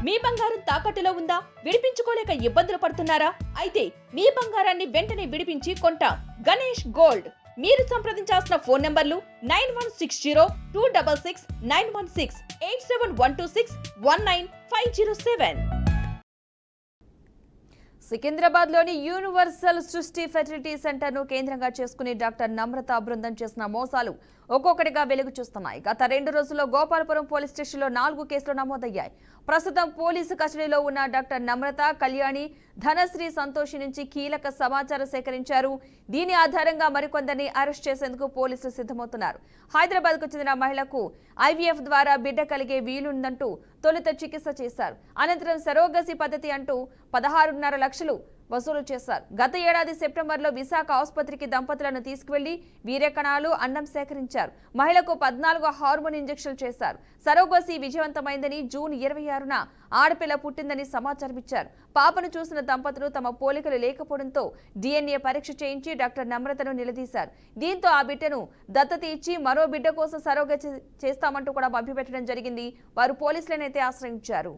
మీ బంగారం తాకట్టులో ఉందా? విడిపించుకోలేక ఇబ్బందులు పడుతున్నారా? అయితే మీ బంగారాన్ని వెంటనే విడిపించి కొంటాం. గణేష్ గోల్డ్. మీరు సంప్రదించాల్సిన ఫోన్ నంబర్లు 9160-266-916, 8712619507. సికింద్రాబాద్ లోని యూనివర్సల్ సృష్టి ఫెర్టిలిటీ సెంటర్ ను కేంద్రంగా చేసుకుని డాక్టర్ నమ్రత బృందం చేసిన మోసాలు ఒక్కొక్కటిగా వెలుగు చూస్తున్నాయి. గత 2 రోజుల్లో గోపాలపురం పోలీస్ స్టేషన్లో 4 కేసులు నమోదయ్యాయి. ప్రస్తుతం పోలీసు కస్టడీలో ఉన్న డాక్టర్ నమ్రత, కళ్యాణి, ధనశ్రీ, సంతోషి నుంచి కీలక సమాచారం సేకరించారు. దీని ఆధారంగా మరికొందరిని అరెస్ట్ చేసేందుకు పోలీసులు సిద్ధమవుతున్నారు. హైదరాబాద్ కు చెందిన మహిళకు ఐవీఎఫ్ ద్వారా బిడ్డ కలిగే వీలుందంటూ తొలుత చికిత్స చేశారు. అనంతరం సరోగసి పద్ధతి అంటూ 16.5 లక్షలు వసూలు చేశారు. గత ఏడాది సెప్టెంబర్లో విశాఖ ఆసుపత్రికి దంపతులను తీసుకువెళ్లి వీర్యకణాలు, అన్నం సేకరించారు. మహిళకు 14 హార్మోన్ ఇంజెక్షన్లు చేశారు. సరోగసి విజయవంతమైందని, జూన్ 26న ఆడపిల్ల పుట్టిందని సమాచారం ఇచ్చారు. పాపను చూసిన దంపతులు తమ పోలికలు లేకపోవడంతో DNA పరీక్ష చేయించి డాక్టర్ నమ్రతను నిలదీశారు. దీంతో ఆ బిడ్డను దత్తత ఇచ్చి మరో బిడ్డ కోసం సరోగసి చేస్తామంటూ కూడా మభ్యపెట్టడం జరిగింది. వారు పోలీసులనైతే ఆశ్రయించారు.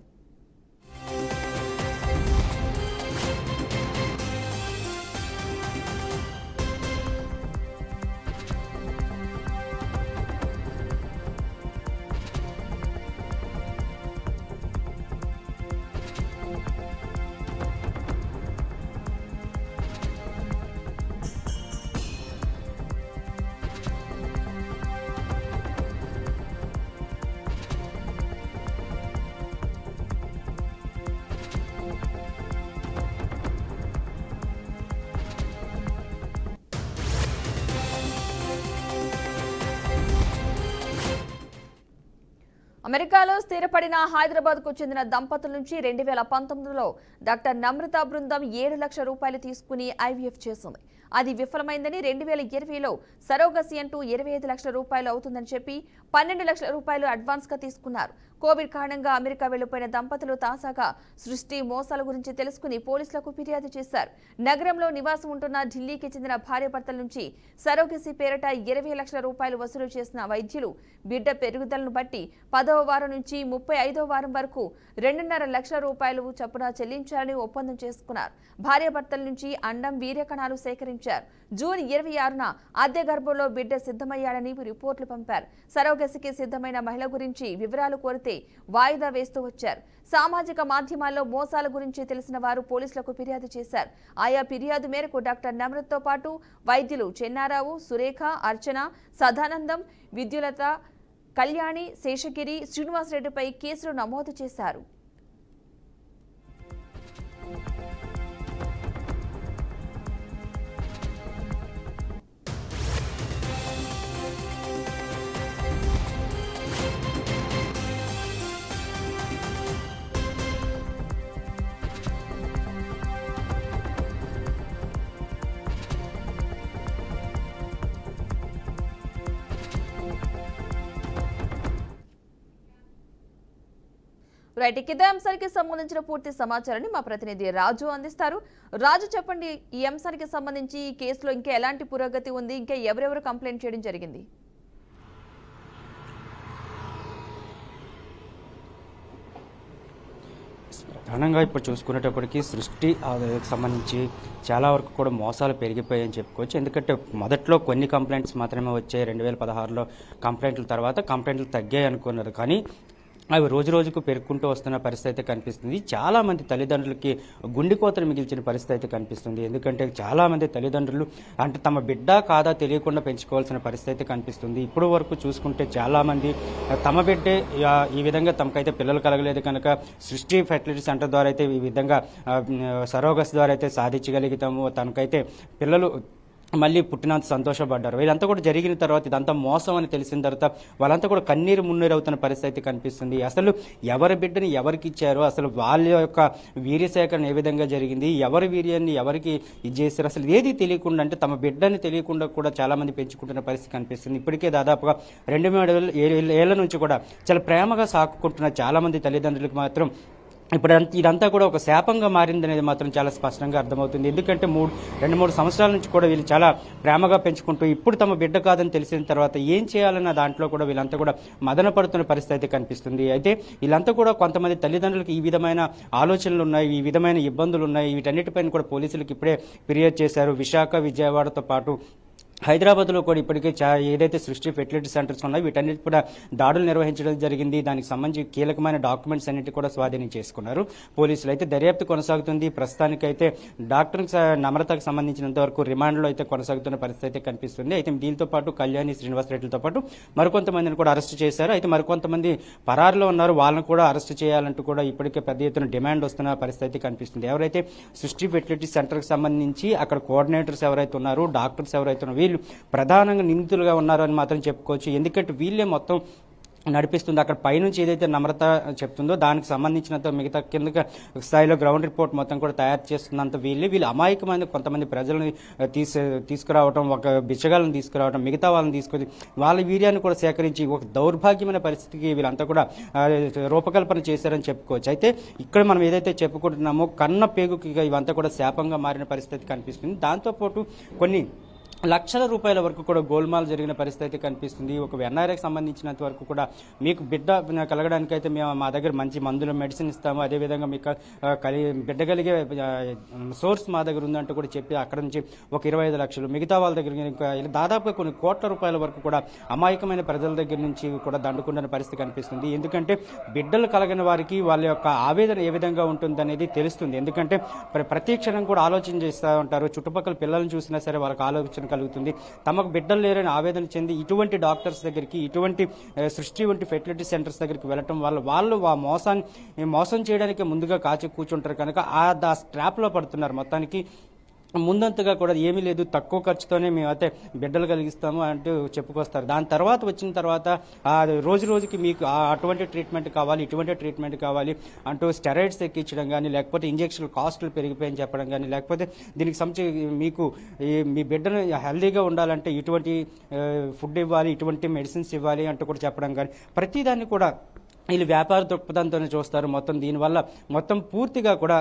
అమెరికాలో స్థిరపడిన హైదరాబాద్ కు చెందిన దంపతుల నుంచి 2019లో డాక్టర్ నమ్రత బృందం 7 లక్షల రూపాయలు తీసుకుని ఐవీఎఫ్ చేసింది. అది విఫలమైందని 2020లో సరోగసి అంటూ 25 లక్షల రూపాయలు అవుతుందని చెప్పి 12 లక్షల రూపాయలు అడ్వాన్స్ గా తీసుకున్నారు. కోవిడ్ కారణంగా అమెరికా వెళ్లిపోయిన దంపతులు తాజాగా సృష్టి మోసాల గురించి తెలుసుకుని పోలీసులకు ఫిర్యాదు చేశారు. నగరంలో నివాసం ఉంటున్న ఢిల్లీకి చెందిన భార్యాభర్తల నుంచి సరోగసి పేరిట 20 లక్షల రూపాయలు వసూలు చేసిన వైద్యులు బిడ్డ పెరుగుదలను బట్టి 10వ వారం నుంచి 35వ వారం వరకు 2.5 లక్షల రూపాయలు చొప్పున చెల్లించాలని ఒప్పందం చేసుకున్నారు. భార్యాభర్తల నుంచి అండం, వీర్యకణాలు సేకరించారు. జూన్ 26న అద్దె గర్భంలో బిడ్డ సిద్ధమయ్యాడని రిపోర్టులు పంపారు. సరోగసికి సిద్ధమైన మహిళ గురించి వివరాలు కోరితే వాయిదా వేస్తూ వచ్చారు. సామాజిక మాధ్యమాల్లో మోసాల గురించి తెలిసిన వారు పోలీసులకు ఫిర్యాదు చేశారు. ఆయా ఫిర్యాదు మేరకు డాక్టర్ నమ్రతతో పాటు వైద్యులు చెన్నారావు, సురేఖ, అర్చన, సదానందం, విద్యులత, కళ్యాణి, శేషగిరి, శ్రీనివాసరెడ్డిపై కేసులు నమోదు చేశారు. రైట్, ఇదే అంశానికి సంబంధించిన పూర్తి సమాచారాన్ని మా ప్రతినిధి రాజు అందిస్తారు. రాజు, చెప్పండి, ఈ అంశానికి సంబంధించి ఈ కేసులో ఇంకా ఎలాంటి పురోగతి ఉంది? ఇంకా ఎవరెవరు కంప్లైంట్ చేయడం జరిగింది? ప్రధానంగా ఇప్పుడు చూసుకునేటప్పటికీ సృష్టి సంబంధించి చాలా వరకు కూడా మోసాలు పెరిగిపోయాయని చెప్పుకోవచ్చు. ఎందుకంటే మొదట్లో కొన్ని కంప్లైంట్స్ మాత్రమే వచ్చాయి. 2016లో కంప్లైంట్ల తర్వాత కంప్లైంట్లు తగ్గాయి అనుకున్నారు. కానీ అవి రోజు రోజుకు పెరుగుకుంటూ వస్తున్న పరిస్థితి అయితే కనిపిస్తుంది. చాలామంది తల్లిదండ్రులకి గుండెకోతలు మిగిల్చిన పరిస్థితి అయితే కనిపిస్తుంది. ఎందుకంటే చాలామంది తల్లిదండ్రులు అంటే తమ బిడ్డ కాదా తెలియకుండా పెంచుకోవాల్సిన పరిస్థితి అయితే కనిపిస్తుంది. ఇప్పుడు వరకు చూసుకుంటే చాలామంది తమ బిడ్డే ఈ విధంగా తమకైతే పిల్లలు కలగలేదు కనుక సృష్టి ఫెర్టిలిటీ సెంటర్ ద్వారా అయితే ఈ విధంగా సరోగస్ ద్వారా అయితే సాధించగలుగుతాము, తనకైతే పిల్లలు మళ్ళీ పుట్టినంత సంతోషపడ్డారు. ఇదంతా కూడా జరిగిన తర్వాత ఇదంతా మోసం అని తెలిసిన తర్వాత వాళ్ళంతా కూడా కన్నీరు మున్నీరు అవుతున్న పరిస్థితి కనిపిస్తుంది. అసలు ఎవరి బిడ్డని ఎవరికి ఇచ్చారు, అసలు వాళ్ళ యొక్క వీర్య సేకరణ ఏ విధంగా జరిగింది, ఎవరి వీర్యాన్ని ఎవరికి ఇది చేశారు, అసలు ఏది తెలియకుండా అంటే తమ బిడ్డని తెలియకుండా కూడా చాలా మంది పెంచుకుంటున్న పరిస్థితి కనిపిస్తుంది. ఇప్పటికే దాదాపుగా 2 ఏళ్ల నుంచి కూడా చాలా ప్రేమగా సాకుకుంటున్న చాలా మంది తల్లిదండ్రులకు మాత్రం ఇప్పుడు ఇదంతా కూడా ఒక శాపంగా మారిందనేది మాత్రం చాలా స్పష్టంగా అర్థమవుతుంది. ఎందుకంటే 2-3 సంవత్సరాల నుంచి కూడా వీళ్ళు చాలా ప్రేమగా పెంచుకుంటూ ఇప్పుడు తమ బిడ్డ కాదని తెలిసిన తర్వాత ఏం చేయాలన్న దాంట్లో కూడా వీళ్ళంతా కూడా మదన పడుతున్న పరిస్థితి కనిపిస్తుంది. అయితే వీళ్ళంతా కూడా కొంతమంది తల్లిదండ్రులకు ఈ విధమైన ఆలోచనలు ఉన్నాయి, ఈ విధమైన ఇబ్బందులు ఉన్నాయి. వీటన్నిటిపైన కూడా పోలీసులకు ఇప్పుడే ఫిర్యాదు చేశారు. విశాఖ, విజయవాడతో పాటు హైదరాబాద్లో కూడా ఇప్పటికే ఏదైతే సృష్టి ఫెర్టిలిటీ సెంటర్స్ ఉన్నాయో వీటన్నిటి కూడా దాడులు నిర్వహించడం జరిగింది. దానికి సంబంధించి కీలకమైన డాక్యుమెంట్స్ అన్నిటి కూడా స్వాధీనం చేసుకున్నారు పోలీసులు. అయితే దర్యాప్తు కొనసాగుతుంది. ప్రస్తుతానికైతే డాక్టర్ నమ్రతకు సంబంధించినంత వరకు రిమాండ్లో అయితే కొనసాగుతున్న పరిస్థితి కనిపిస్తుంది. అయితే దీంతో పాటు కళ్యాణి, శ్రీనివాసరెడ్డితో పాటు మరికొంతమందిని కూడా అరెస్ట్ చేశారు. అయితే మరికొంతమంది పరారులో ఉన్నారు, వాళ్ళని కూడా అరెస్ట్ చేయాలంటూ కూడా ఇప్పటికే పెద్ద ఎత్తున డిమాండ్ వస్తున్న పరిస్థితి కనిపిస్తుంది. ఎవరైతే సృష్టి ఫెర్టిలిటీ సెంటర్కి సంబంధించి అక్కడ కోఆర్డినేటర్స్ ఎవరైతే ఉన్నారో, డాక్టర్స్ ఎవరైతే ఉన్నారో ప్రధానంగా నిందితులుగా ఉన్నారని మాత్రం చెప్పుకోవచ్చు. ఎందుకంటే వీళ్ళే మొత్తం నడిపిస్తుంది. అక్కడ పైనుంచి ఏదైతే నమ్రత చెప్తుందో దానికి సంబంధించినంత మిగతా కింద స్థాయిలో గ్రౌండ్ రిపోర్ట్ మొత్తం కూడా తయారు చేస్తున్నంత వీళ్ళు అమాయకమైన కొంతమంది ప్రజలను తీసుకురావడం, ఒక బిచ్చగాలను తీసుకురావడం, మిగతా వాళ్ళని తీసుకొని వాళ్ళ వీర్యాన్ని కూడా సేకరించి ఒక దౌర్భాగ్యమైన పరిస్థితికి వీళ్ళంతా కూడా రూపకల్పన చేశారని చెప్పుకోవచ్చు. అయితే ఇక్కడ మనం ఏదైతే చెప్పుకుంటున్నామో కన్న పేగుకి ఇవంతా కూడా శాపంగా మారిన పరిస్థితి కనిపిస్తుంది. దాంతోపాటు కొన్ని లక్షల రూపాయల వరకు కూడా గోల్మాల్ జరిగిన పరిస్థితి కనిపిస్తుంది. ఒక ఎన్ఆర్ఐకి సంబంధించినంత వరకు కూడా మీకు బిడ్డ కలగడానికైతే మేము మా దగ్గర మంచి మందులు, మెడిసిన్ ఇస్తాము, అదేవిధంగా మీకు బిడ్డ కలిగే సోర్స్ మా దగ్గర ఉందంటూ కూడా చెప్పి అక్కడ నుంచి ఒక 25 లక్షలు, మిగతా వాళ్ళ దగ్గర ఇంకా దాదాపుగా కొన్ని కోట్ల రూపాయల వరకు కూడా అమాయకమైన ప్రజల దగ్గర నుంచి కూడా దండుకున్న పరిస్థితి కనిపిస్తుంది. ఎందుకంటే బిడ్డలు కలగని వారికి వాళ్ళ యొక్క ఆవేదన ఏ విధంగా ఉంటుందనేది తెలుస్తుంది. ఎందుకంటే ప్రతి క్షణం కూడా ఆలోచన చేస్తూ ఉంటారు. చుట్టుపక్కల పిల్లల్ని చూసినా సరే వాళ్ళకి ఆలోచన కలుగుతుంది. తమకు బిడ్డలు లేరని ఆవేదన చెంది ఇటువంటి డాక్టర్స్ దగ్గరికి, ఇటువంటి సృష్టి వంటి ఫెర్టిలిటీ సెంటర్స్ దగ్గరికి వెళ్ళటం వల్ల వాళ్ళు మోసం చేయడానికి ముందుగా కాచి కూర్చుంటారు కనుక ఆ స్ట్రాప్ లో పడుతున్నారు. మొత్తానికి ముందంతగా కూడా ఏమీ లేదు, తక్కువ ఖర్చుతోనే మేమైతే బిడ్డలు కలిగిస్తాము అంటూ చెప్పుకొస్తారు. దాని తర్వాత వచ్చిన తర్వాత రోజు రోజుకి మీకు అటువంటి ట్రీట్మెంట్ కావాలి, ఇటువంటి ట్రీట్మెంట్ కావాలి అంటూ స్టెరాయిడ్స్ ఎక్కించడం కానీ, లేకపోతే ఇంజెక్షన్ కాస్టులు పెరిగిపోయని చెప్పడం కానీ, లేకపోతే దీనికి సంబంధించి మీకు మీ బిడ్డను హెల్దీగా ఉండాలంటే ఇటువంటి ఫుడ్ ఇవ్వాలి, ఇటువంటి మెడిసిన్స్ ఇవ్వాలి అంటూ కూడా చెప్పడం కానీ, ప్రతిదాన్ని కూడా వీళ్ళు వ్యాపార దృక్పథంతోనే చూస్తారు. మొత్తం దీనివల్ల మొత్తం పూర్తిగా కూడా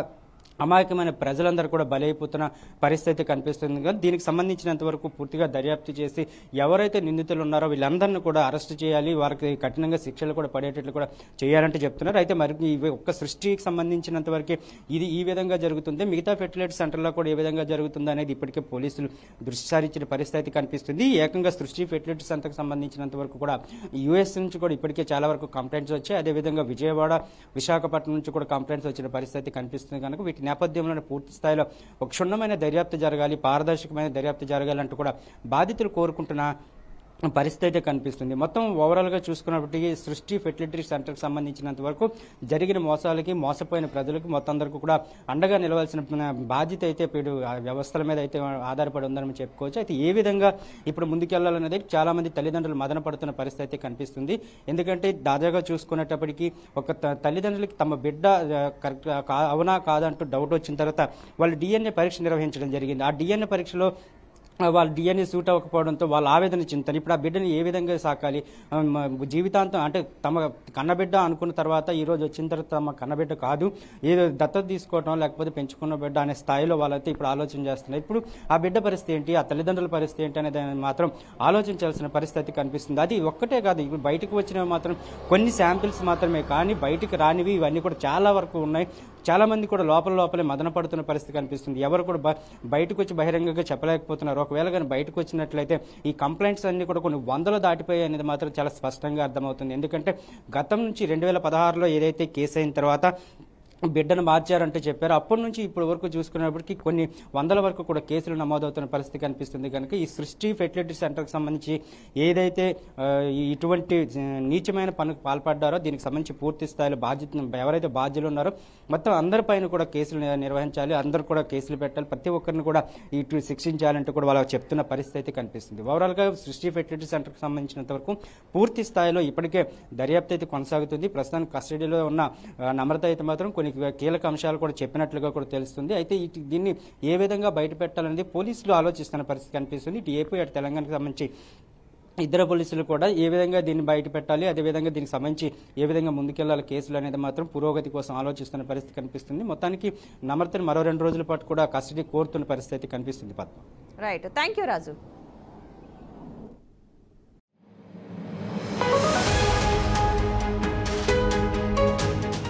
అమాయకమైన ప్రజలందరూ కూడా బలైపోతున్న పరిస్థితి కనిపిస్తుంది. కానీ దీనికి సంబంధించినంత వరకు పూర్తిగా దర్యాప్తు చేసి ఎవరైతే నిందితులు ఉన్నారో వీళ్ళందరినీ కూడా అరెస్ట్ చేయాలి, వారికి కఠినంగా శిక్షలు కూడా పడేటట్లు కూడా చేయాలంటే చెప్తున్నారు. అయితే మరి ఒక్క సృష్టికి సంబంధించినంత వరకు ఇది ఈ విధంగా జరుగుతుంది, మిగతా ఫెర్టిలిటీ సెంటర్లో కూడా ఏ విధంగా జరుగుతుంది అనేది ఇప్పటికే పోలీసులు దృష్టి సారించిన పరిస్థితి కనిపిస్తుంది. ఏకంగా సృష్టి ఫెర్టిలిటీ సెంటర్కి సంబంధించినంత వరకు కూడా యుఎస్ నుంచి కూడా ఇప్పటికే చాలా వరకు కంప్లైంట్స్ వచ్చాయి. అదేవిధంగా విజయవాడ, విశాఖపట్నం నుంచి కూడా కంప్లైంట్స్ వచ్చిన పరిస్థితి కనిపిస్తుంది. కనుక వీటి నేపథ్యంలో పూర్తి స్థాయిలో ఒక క్షుణ్ణమైన దర్యాప్తు జరగాలి, పారదర్శకమైన దర్యాప్తు జరగాలంటూ కూడా బాధితులు కోరుకుంటున్న పరిస్థితి అయితే కనిపిస్తుంది. మొత్తం ఓవరాల్గా చూసుకున్నప్పటికీ సృష్టి ఫెర్టిలిటీ సెంటర్కి సంబంధించినంత వరకు జరిగిన మోసాలకి, మోసపోయిన ప్రజలకు మొత్తం అందరికీ కూడా అండగా నిలవాల్సిన బాధ్యత అయితే ఇప్పుడు వ్యవస్థల మీద అయితే ఆధారపడి ఉందని చెప్పుకోవచ్చు. అయితే ఏ విధంగా ఇప్పుడు ముందుకెళ్లాలనేది చాలా మంది తల్లిదండ్రులు మదన పడుతున్న పరిస్థితి అయితే కనిపిస్తుంది. ఎందుకంటే దాదాగా చూసుకునేటప్పటికీ ఒక తల్లిదండ్రులకి తమ బిడ్డ కరెక్ట్ అవునా కాదంటూ డౌట్ వచ్చిన తర్వాత వాళ్ళు డిఎన్ఏ పరీక్ష నిర్వహించడం జరిగింది. ఆ డిఎన్ఏ పరీక్షలో వాళ్ళు డిఎన్ఏ సూట్ అవ్వకపోవడంతో వాళ్ళ ఆవేదన చింతన. ఇప్పుడు ఆ బిడ్డని ఏ విధంగా సాకాలి, జీవితాంతం అంటే తమ కన్నబిడ్డ అనుకున్న తర్వాత ఈ రోజు వచ్చిన తర్వాత తమ కన్నబిడ్డ కాదు, ఏదో దత్తత తీసుకోవడం లేకపోతే పెంచుకున్న బిడ్డ అనే స్థాయిలో వాళ్ళైతే ఇప్పుడు ఆలోచన చేస్తున్నారు. ఇప్పుడు ఆ బిడ్డ పరిస్థితి ఏంటి, ఆ తల్లిదండ్రుల పరిస్థితి ఏంటి అనేది మాత్రం ఆలోచించాల్సిన పరిస్థితి కనిపిస్తుంది. అది ఒక్కటే కాదు, ఇప్పుడు బయటకు వచ్చినవి మాత్రం కొన్ని శాంపిల్స్ మాత్రమే, కానీ బయటికి రానివి ఇవన్నీ కూడా చాలా వరకు ఉన్నాయి. చాలా మంది కూడా లోపలే మదన పడుతున్న పరిస్థితి కనిపిస్తుంది. ఎవరు కూడా బయటకు వచ్చి బహిరంగంగా చెప్పలేకపోతున్నారు. ఒకవేళ కానీ బయటకు వచ్చినట్లయితే ఈ కంప్లైంట్స్ అన్ని కూడా కొన్ని వందలు దాటిపోయాయి అనేది మాత్రం చాలా స్పష్టంగా అర్థమవుతుంది. ఎందుకంటే గతం నుంచి 2016లో ఏదైతే కేసు అయిన తర్వాత బిడ్డను మార్చారంటే చెప్పారు, అప్పటి నుంచి ఇప్పటి వరకు చూసుకున్నప్పటికీ కొన్ని వందల వరకు కూడా కేసులు నమోదవుతున్న పరిస్థితి కనిపిస్తుంది. కనుక ఈ సృష్టి ఫెర్టిలిటీ సెంటర్కి సంబంధించి ఏదైతే ఇటువంటి నీచమైన పనులకు పాల్పడ్డారో దీనికి సంబంధించి పూర్తి స్థాయిలో ఎవరైతే బాధ్యులు ఉన్నారో మొత్తం అందరిపైన కూడా కేసులు నిర్వహించాలి, అందరూ కూడా కేసులు పెట్టాలి, ప్రతి ఒక్కరిని కూడా ఇటు శిక్షించాలంటూ కూడా వాళ్ళకి చెప్తున్న పరిస్థితి కనిపిస్తుంది. ఓవరాల్గా సృష్టి ఫెర్టిలిటీ సెంటర్కి సంబంధించినంత వరకు పూర్తి స్థాయిలో ఇప్పటికే దర్యాప్తు అయితే కొనసాగుతుంది. ప్రస్తుతానికి కస్టడీలో ఉన్న నమ్రత అయితే మాత్రం కొన్ని కీలక అంశాలు కూడా చెప్పినట్లుగా కూడా తెలుస్తుంది. అయితే దీన్ని ఏ విధంగా బయట పెట్టాలనేది పోలీసులు ఆలోచిస్తున్న పరిస్థితి కనిపిస్తుంది. ఇటు ఏపీ, అటు తెలంగాణకు సంబంధించి ఇద్దరు పోలీసులు కూడా ఏ విధంగా దీన్ని బయట పెట్టాలి, అదేవిధంగా దీనికి సంబంధించి ఏ విధంగా ముందుకెళ్లాలి కేసులు అనేది మాత్రం పురోగతి కోసం ఆలోచిస్తున్న పరిస్థితి కనిపిస్తుంది. మొత్తానికి నమ్రతను మరో 2 రోజుల పాటు కూడా కస్టడీ కోరుతున్న పరిస్థితి కనిపిస్తుంది. Padma. Right, thank you Raju.